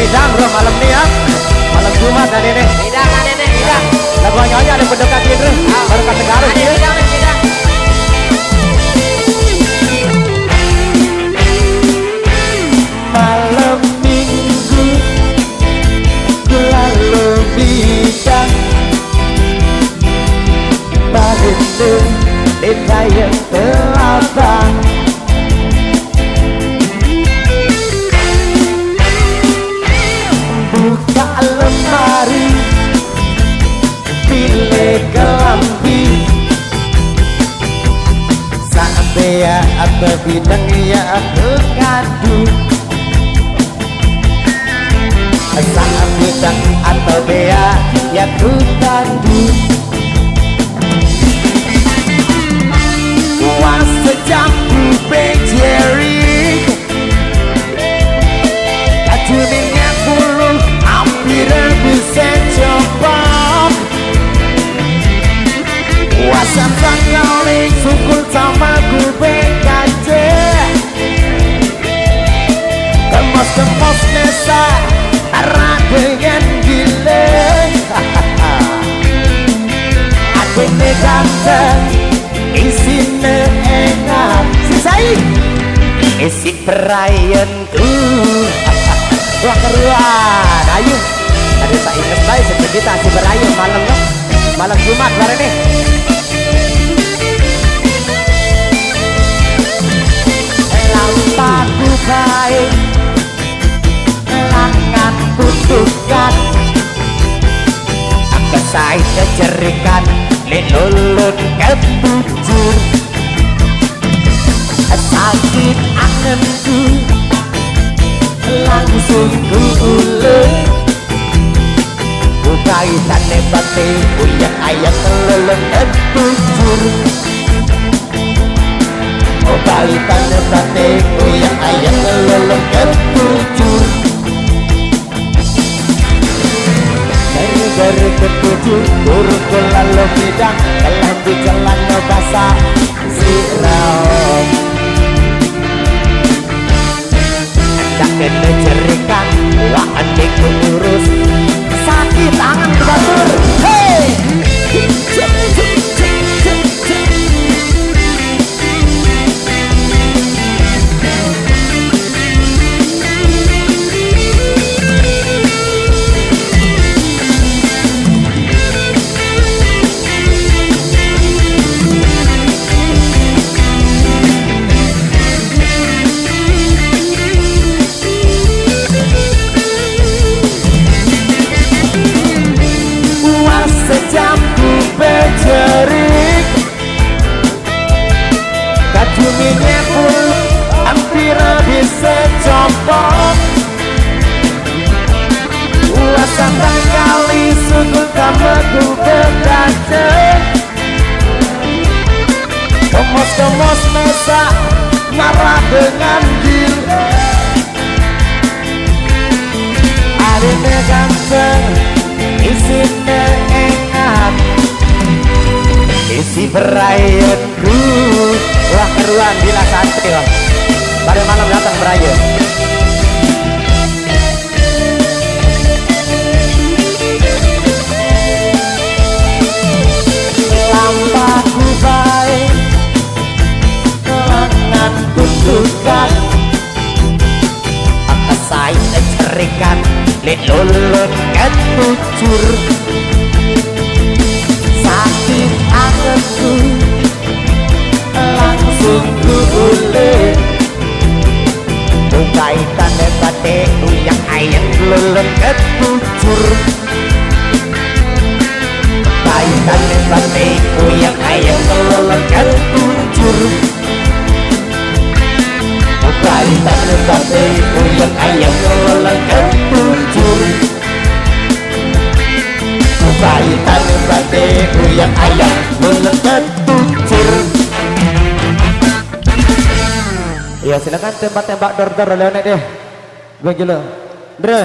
Hidang bro malam ini ya. Malam Jumat dan ini. Hidang, hidang. Lagu nyonya ada pendekat ini. Baru kata garut ya. Hidang. Malam minggu lalu bidang Baginda di kayak telapang buka lemari pilih kelambi sampai ya apa bidang ya aku ngadu saat bidang atau bea ya ku tandu was sejam ku bejeri kacuninya bulu hampir bisa coba wasan sangaling sukul sama ku bekace kemos-kemos nesa arah dengan gile aku ini ganteng isinya enak sisai isi perayanku wah keruan ayo ada tak inget baik seperti si berayan malam no? Malam Jumat hari ini lampaku baik langan butuhkan aku saya cerikan lelulun kebujur sakit anganku langsung ku ulur bukai tane bate uyak ayat lelulun kebujur bukai tane bate uyak ayat lelulun kebujur dari ketujuh buruk lalu bidang dalam di jalan basah sirau hendak kena jerikan wah adik urus sakit tangan kebatur hey sejam ku berjerik kacuminya pun hampir bisa copot ulasan kali sungguh kamu ku berkaca kemos-kemos mesa marah dengan diri adanya ganteng isinya enak isi perayanku wah keruan bila santri wah pada malam datang berayan lampaku baik lengan kutukan apa saya cerikan lelulun ketucur sakit anganku langsung ku ulur bukai tanda bate yang ayat lelulun ketucur bukai tanda bate yang ayat lelulun ketucur bukai tanda bate yang ayat lelulun ketucur bukai tanda bate yang ayat lelulun ketucur. Ya silakan tembak-tembak dor-dor Leonet deh. Begitu. Dre.